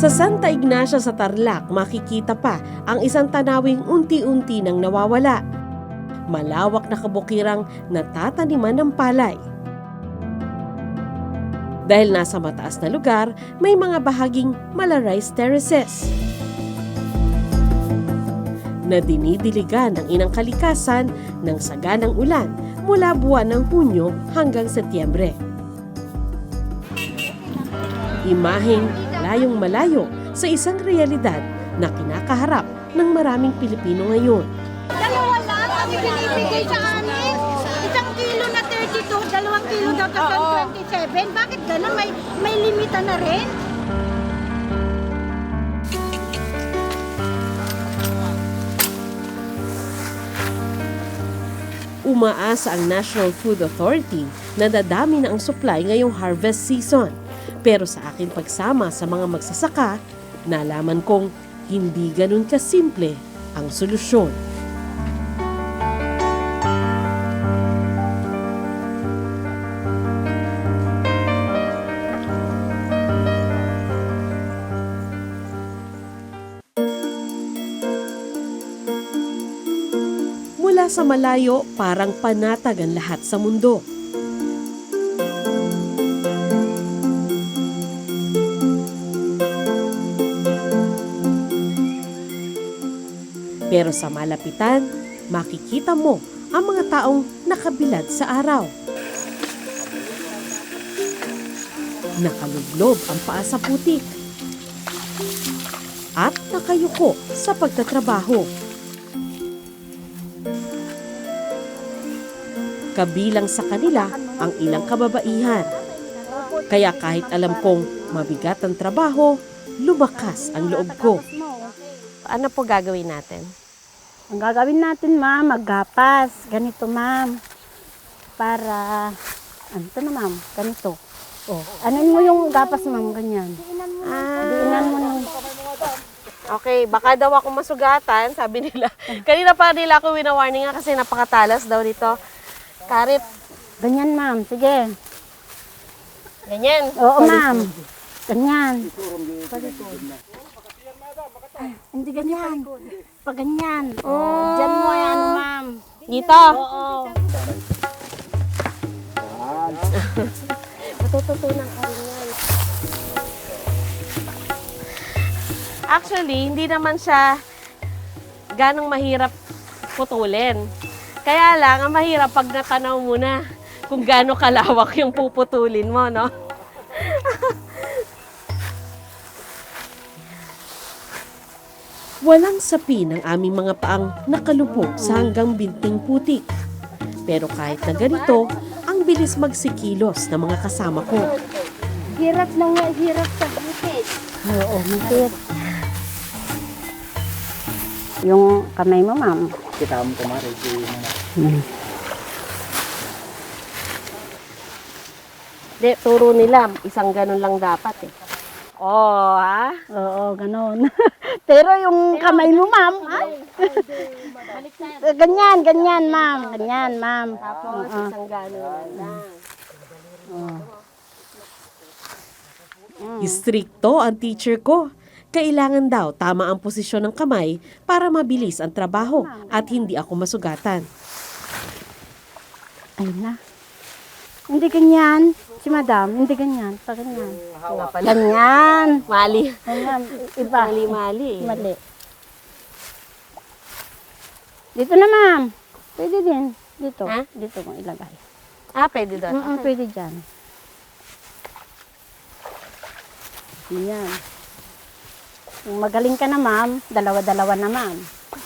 Sa Santa Ignacia sa Tarlac, makikita pa ang isang tanawing unti-unti nang nawawala. Malawak na kabukirang natataniman ng palay. Dahil nasa mataas na lugar, may mga bahaging mala-rice terraces na dinidiligan ng inang kalikasan ng saganang ulan mula buwan ng Hunyo hanggang Setyembre. Imaheng layong malayo sa isang realidad na kinakaharap ng maraming Pilipino ngayon. Dalawa lang kami binibigay sa amin. Isang kilo na 32, 2 kilo daw sa 27. Bakit gano'n? May limita na rin? Umaasa ang National Food Authority na dadami na ang supply ngayong harvest season. Pero sa aking pagsama sa mga magsasaka, nalaman kong hindi ganun kasimple ang solusyon. Mula sa malayo, parang panatag ang lahat sa mundo. Pero sa malapitan, makikita mo ang mga taong nakabilad sa araw. Nakalublob ang paa sa putik. At nakayuko sa pagtatrabaho. Kabilang sa kanila ang ilang kababaihan. Kaya kahit alam kong mabigat ang trabaho, lumakas ang loob ko. Ano po gagawin natin? Ang gagawin natin, ma'am, maggapas. Ganito, ma'am. Para, ano to na, ma'am? Ganito. Oh. Anuin mo yung gapas, ma'am, ganyan. Diinan mo yung... Okay, baka daw ako masugatan, sabi nila. Kanina pa nila ako wina-warning nga kasi napakatalas daw dito. Karit. Ganyan, ma'am. Sige. Ganyan. Oo, ma'am. Ganyan. Ay, hindi ganyan. Pag ganyan. Oh. Diyan mo yan, ma'am. Dito? Oo. Matututunan ka rin yan. Actually, hindi naman siya ganong mahirap putulin. Kaya lang, ang mahirap pag natanaw mo na kung gaano kalawak yung puputulin mo, no? Walang sapi ng aming mga paang nakalubog sa hanggang binting putik. Pero kahit na ganito, ang bilis magsikilos ng mga kasama ko. Hirap na nga, hirap sa bukid. Oo, mahirap. Yung kamay mo, ma'am. Kita mo kumari. De, turo nila, isang ganun lang dapat eh. Oh, ha? Oo, ganon. Pero yung kamay mo, ma'am, ay. Ganyan, ganyan, ma'am. Ganyan, ma'am. Tapos, isang ganun lang. Istrikto ang teacher ko. Kailangan daw tama ang posisyon ng kamay para mabilis ang trabaho at hindi ako masugatan. Ayun na. Hindi ganyan. Si madam, hindi ganyan. Pa ganyan. Ganyan. Mali. Ganyan. Iba. Mali. Mali. Dito na, ma'am. Pwede din. Dito. Ha? Dito mo ilagay. Ah, pwede doon. Pwede dyan. Yan. Kung magaling ka na, ma'am, dalawa-dalawa na, ma'am.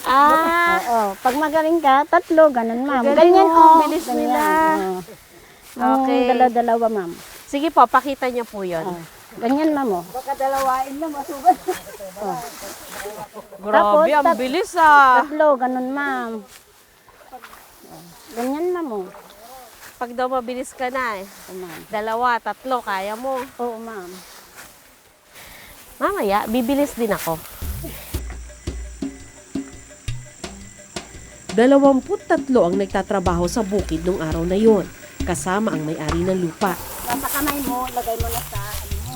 Ah, Oo. Pag magaling ka, 3, ganun, ma'am. Galing, Ganyan, oh. oh. Bilis Ganyan, nila. oh. Okay. Dalawa-dalawa, ma'am. sige po, pakita niyo po yun. Oh. Ganyan, ma'am, oh. Baka dalawain na masugat. Oh. Grabe, ang Tapos, bilis ah. 3, ganun, ma'am. Oh. Ganyan, ma'am, oh. Pag daw mabilis ka na eh. Oh, ma'am. 2, 3, kaya mo. Oo, ma'am. Mamaya, bibilis din ako. 23 ang nagtatrabaho sa bukid nung araw na yon, kasama ang may-ari ng lupa. Sa kamay mo, lagay mo na sa ano mo.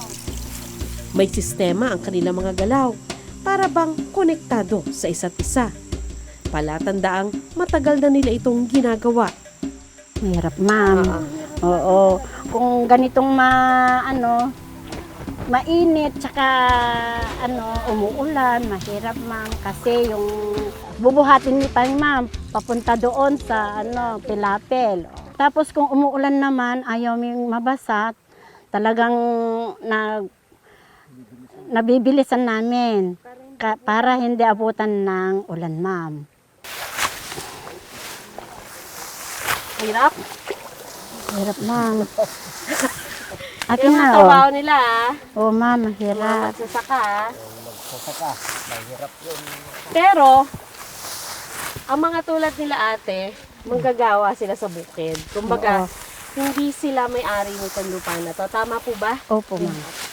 May sistema ang kanilang mga galaw para bang konektado sa isa't isa. Palatandaang matagal na nila itong ginagawa. Mahirap, ma'am. Oo. Kung ganitong mainit, tsaka umuulan, mahirap, ma'am. Kasi yung bubuhatin niyo pa, ma'am, papunta doon sa Pilapil. Tapos kung umuulan naman, ayaw ming mabasa, talagang nabibilisan namin para hindi abutan ng ulan, ma'am. Hirap. Hirap, ma'am. At Yung mga trabaho nila Oo, ma'am, mahirap. magsasaka. Pero, ang mga tulad nila ate, manggagawa sila sa bukid. Kumbaga, hindi sila may-ari nitong lupa na to. Tama po ba? Opo, ma'am.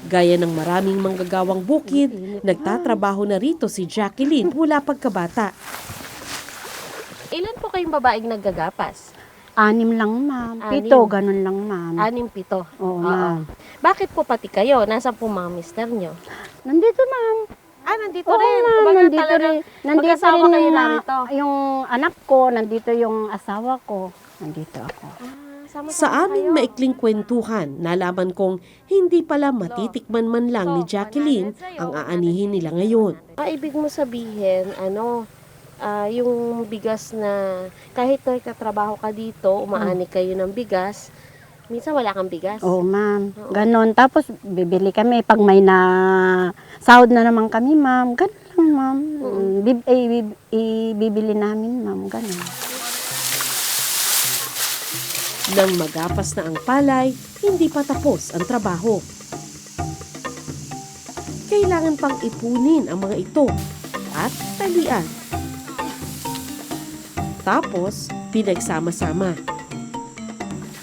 Gaya ng maraming manggagawang bukid, nagtatrabaho na rito si Jacqueline mula pagkabata. Ilan po kayong babaeng naggagapas? 6 lang, ma'am. 7, ganun lang, ma'am. 6, 7. Oo, ma'am. Bakit po pati kayo? Nasaan po mga mister nyo? Nandito, ma'am. Nandito Oo, rin. ma'am. Kumbaga Nandito talagang rin. Nandito mag-asawa rin kayo yung, narito. yung anak ko, nandito yung asawa ko. Nandito ako. Sama-sama Ano sa aming kayo. maikling kwentuhan, nalaman kong hindi pala matitikman man lang ni Jacqueline ang aanihin nila ngayon. Ibig mo sabihin, yung bigas na kahit nagtatrabaho ka dito, umaani kayo ng bigas, minsan wala kang bigas. Oo, ma'am. Ganon. Tapos, bibili kami. Pag may na sahod na naman kami, ma'am. Ganon lang, ma'am. Bibili namin, ma'am. Ganon. Nang magapas na ang palay, hindi pa tapos ang trabaho. Kailangan pang ipunin ang mga ito at talian. Tapos, pinagsama-sama.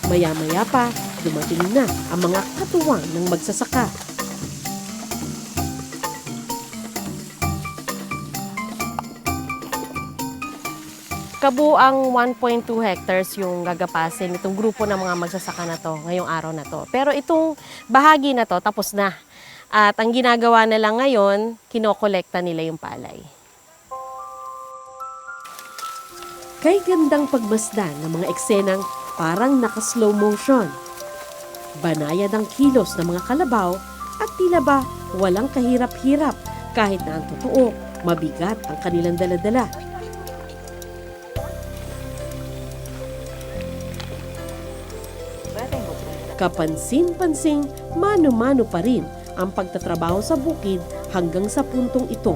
Maya-maya pa, dumating na ang mga katuwang ng magsasaka. Kabuang 1.2 hectares yung gagapasin itong grupo ng mga magsasaka na to ngayong araw na to. Pero itong bahagi na to tapos na. At ang ginagawa na lang ngayon, kinokolekta nila yung palay. Kay gandang pagmasdan ng mga eksenang parang naka-slow motion. Banayad ang kilos ng mga kalabaw at tila ba walang kahirap-hirap kahit na ang totoo, mabigat ang kanilang daladala. Kapansin-pansing, mano-mano pa rin ang pagtatrabaho sa bukid hanggang sa puntong ito.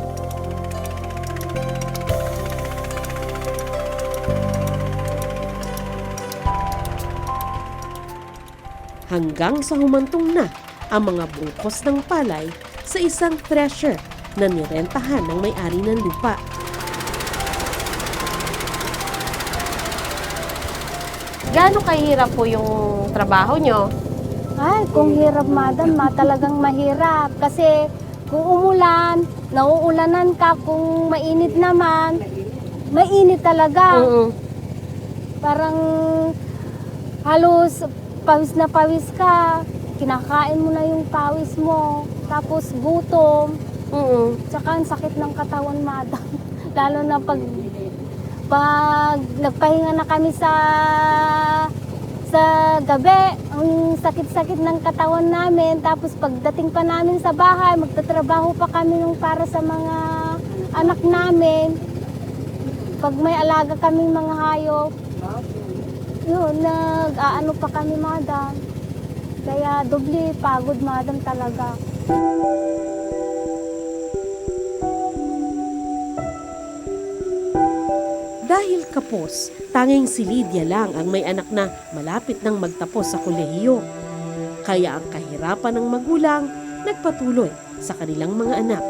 Hanggang sa humantong na ang mga bungkos ng palay sa isang thresher na nirentahan ng may-ari ng lupa. Gaano kahirap po yung trabaho nyo? Ay, kung hirap, madam, talagang mahirap. Kasi kung umulan, nauulanan ka. Kung mainit naman, mainit talaga. Parang halos pawis na pawis ka. Kinakain mo na yung pawis mo. Tapos gutom. Tsaka ang sakit ng katawan, madam. Lalo na pag nagpahinga na kami sa gabi, ang sakit-sakit ng katawan namin. Tapos pagdating pa namin sa bahay, magtatrabaho pa kami nung para sa mga anak namin. Pag may alaga kaming mga hayop, yun, nag-aano pa kami, madam. Kaya doble pagod, madam, talaga. Dahil kapos, tanging si Lydia lang ang may anak na malapit nang magtapos sa kolehiyo. Kaya ang kahirapan ng magulang nagpatuloy sa kanilang mga anak.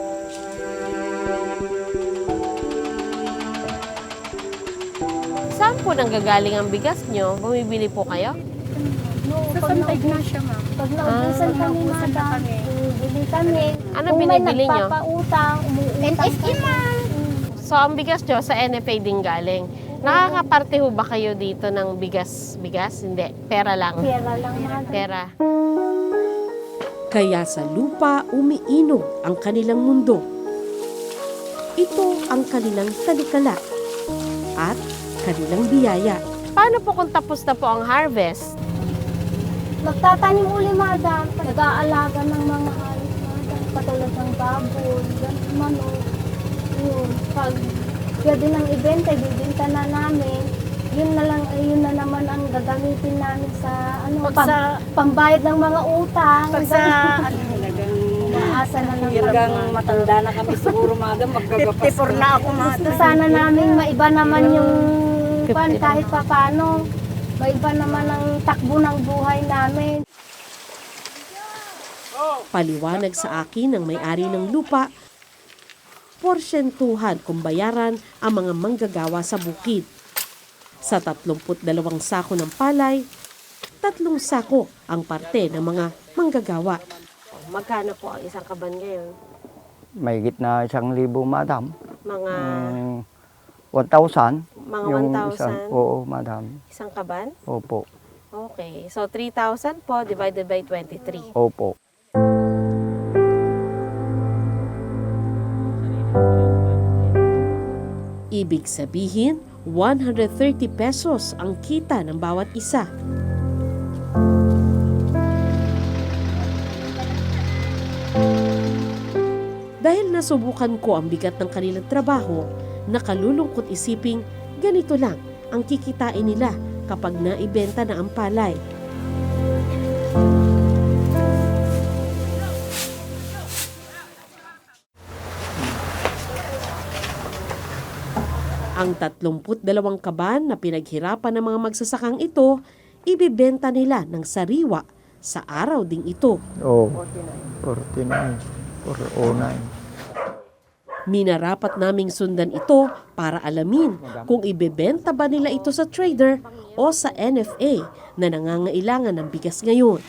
Saan po nanggagaling ang bigas nyo? Bumibili po kayo? Sa Santa Ignacia, ma'am. Pag naubusan kami, madam, bili kami. Ano Kung may binibili nyo? nagpapautang, umuutang kami. So, ang bigas nyo sa NFA din galing. Nakakaparte ho ba kayo dito ng bigas? Hindi, pera lang. Pera lang, madam. Pera. Kaya sa lupa umiinog ang kanilang mundo. Ito ang kanilang talikala at kanilang biyaya. Paano po kung tapos na po ang harvest? Magtatanim uli, madam. Nag-aalaga ng mga halos, madam. Katulad ng baboy, manok. Yun. Pag pwede nang ibenta, bibenta na namin. Yun na naman ang gagamitin namin sa pambayad ng mga utang. Talagang Maasa na lang hanggang matanda na kami siguro, madam, magkagapas 54 na ako, gusto sana namin maiba naman yung kahit papano. Maiba naman ang takbo ng buhay namin. Paliwanag sa akin ng may-ari ng lupa, porsyentuhan kung bayaran ang mga manggagawa sa bukid. Sa 32 sako ng palay, 3 sako ang parte ng mga manggagawa. Magkano po ang isang kaban ngayon? May gitna 1,000, madam. Mga 1,000. mga Yung 1,000 oo, madam. isang kaban? Opo. Okay. So 3,000 po divided by 23. Opo. Ibig sabihin, 130 pesos ang kita ng bawat isa. Dahil nasubukan ko ang bigat ng kanilang trabaho, nakalulungkot isiping ganito lang ang kikitain nila kapag naibenta na ang palay. Ang 32 kaban na pinaghirapan ng mga magsasakang ito, ibibenta nila ng sariwa sa araw ding ito. Oo. 49. 409. Minarapat naming sundan ito para alamin kung ibebenta ba nila ito sa trader o sa NFA na nangangailangan ng bigas ngayon.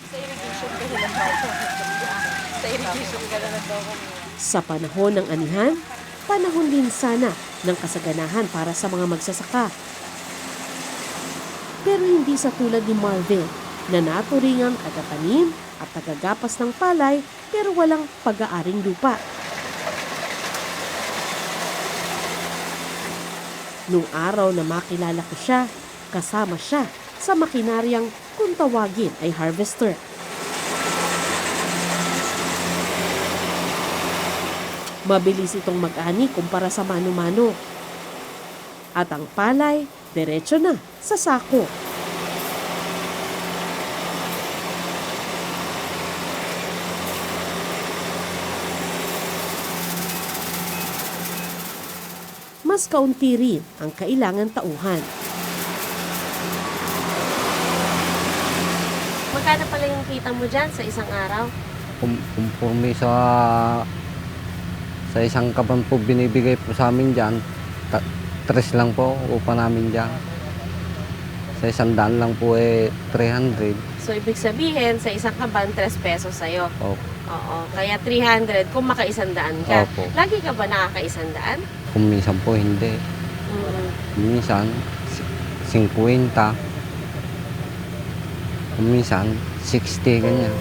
Sa panahon ng anihan, panahon din sana ng kasaganahan para sa mga magsasaka. Pero hindi sa tulad ni Marvin na naturingang tagatanim at tagagapas ng palay pero walang pag-aaring lupa. Nung araw na makilala ko siya, kasama siya sa makinaryang kung tawagin ay harvester. Mabilis itong mag-ani kumpara sa mano-mano. At ang palay, diretso na sa sako. Mas kaunti rin ang kailangan tauhan. Magkano pala yung kita mo dyan sa isang araw? Kumpurmi sa isang kaban po binibigay po sa amin dyan, 3 lang po upa namin dyan. Sa 100 lang po 300. So, ibig sabihin, sa isang kaban, 3 pesos sa'yo. Opo. Oo. Kaya 300 kung maka-100 ka. Opo. Lagi ka ba nakaka-100? Kung minsan po hindi. Minsan 50. Kung minsan 60, ganyan.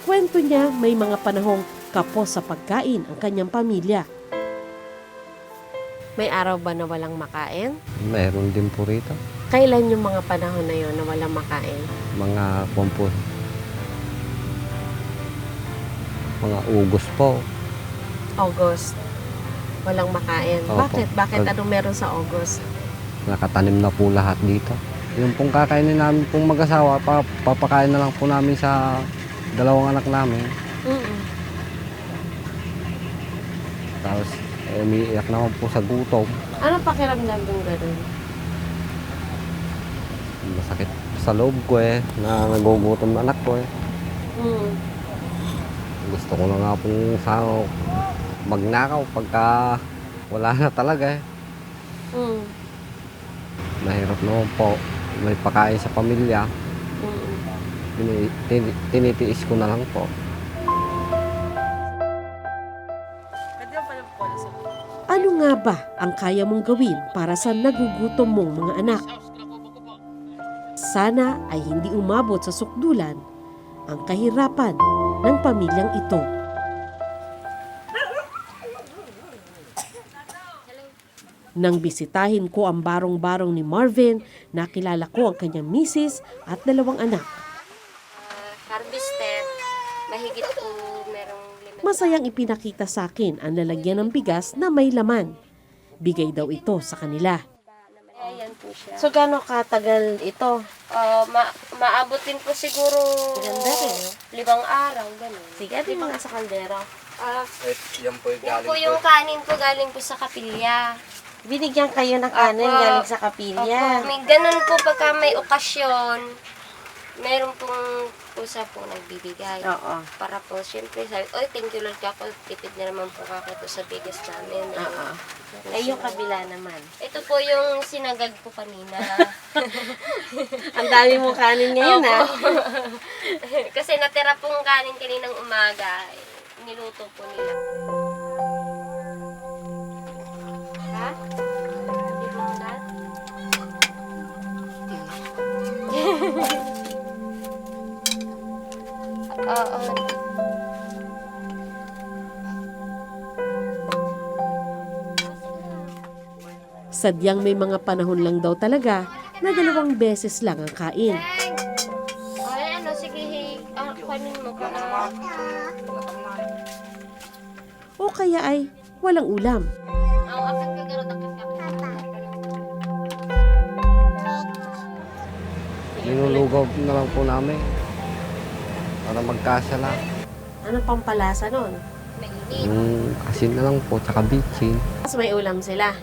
Kwento niya may mga panahong kapos sa pagkain ang kanyang pamilya. May araw ba na walang makain? Meron din po rito. Kailan yung mga panahon na yon na walang makain? Mga pompo. Mga ugos po. August. Walang makain. Opo. Bakit? Bakit anong meron sa August? Nakatanim na po lahat dito. Yung pong kakainin namin pong mag-asawa, papakain na lang po namin sa 2 anak namin. Tapos, umiiyak naman po sa gutom. Anong pakiramdam ng ganun? Masakit sa loob ko na nagugutom na anak ko Gusto ko na nga pong magnakaw pagka wala na talaga Mahirap naman po. May pakain sa pamilya. Tinitiis ko na lang po. Ano nga ba ang kaya mong gawin para sa nagugutom mong mga anak? Sana ay hindi umabot sa sukdulan ang kahirapan ng pamilyang ito. Nang bisitahin ko ang barong-barong ni Marvin, nakilala ko ang kanyang misis at 2 anak. Harvested, mahigit po merong Masayang ipinakita sa akin ang lalagyan ng bigas na may laman. Bigay daw ito sa kanila. ayan po siya. So, gaano katagal ito? Maabot din po siguro Ganda rin, no? 5 araw, gano'n. Sige, di mga sa kaldero. Yan po Yan po yung kanin po galing po sa kapilya. Binigyan kayo ng kanin Opo. galing sa kapilya. Opo, may ganun po pagka may okasyon, meron pong pusa po nagbibigay. Oo. Para po, syempre, sabi, oy, thank you Lord kako, tipid na naman po kako to sa bigas namin. Oo. Ay, yung kabila naman. Ito po yung sinagag po kanina. Ang dami mong kanin ngayon, ha? Kasi natira pong kanin kaninang umaga, niluto po nila. Ha? Hindi mo na? Oo. Sadyang may mga panahon lang daw talaga na 2 beses lang ang kain. Ay, ano, sige, kunin mo para. O kaya ay walang ulam. Ang akin kagarot, akin Nilulugaw na lang po namin para magkasya lang. Anong pampalasa nun? mainit. Yung asin na lang po, tsaka bitchin. Mas may ulam sila.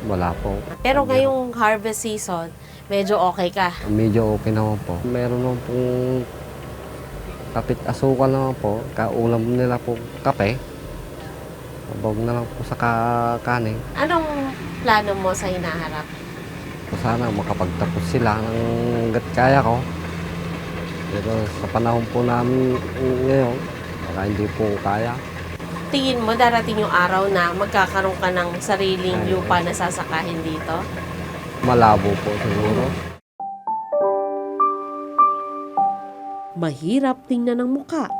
Wala po. Pero ngayong harvest season, medyo okay ka. Medyo okay naman po. Meron naman pong kapit asukal naman po. Kaulam nila po kape. Abog na lang po sa kanin. Anong plano mo sa hinaharap? So, sana makapagtapos sila ng hanggat kaya ko. Pero sa panahon po namin ngayon, baka hindi po kaya. Tingin mo darating yung araw na magkakaroon ka ng sariling lupa na sasakahin dito? Malabo po siguro. Mahirap tingnan ang muka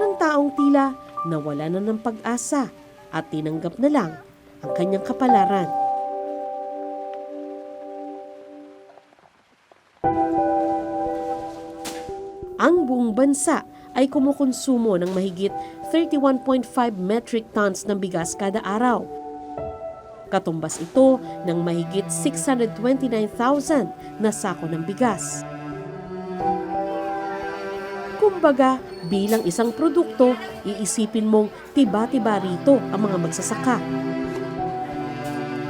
ng taong tila nawala na ng pag-asa at tinanggap na lang ang kanyang kapalaran. Ang buong bansa ay kumukonsumo ng mahigit 31.5 metric tons ng bigas kada araw. Katumbas ito ng mahigit 629,000 na sako ng bigas. Kumbaga, bilang isang produkto, iisipin mong tiba-tiba rito ang mga magsasaka.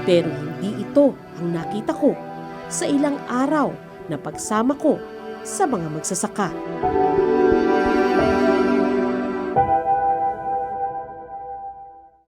Pero hindi ito ang nakita ko sa ilang araw na pagsama ko sa mga magsasaka.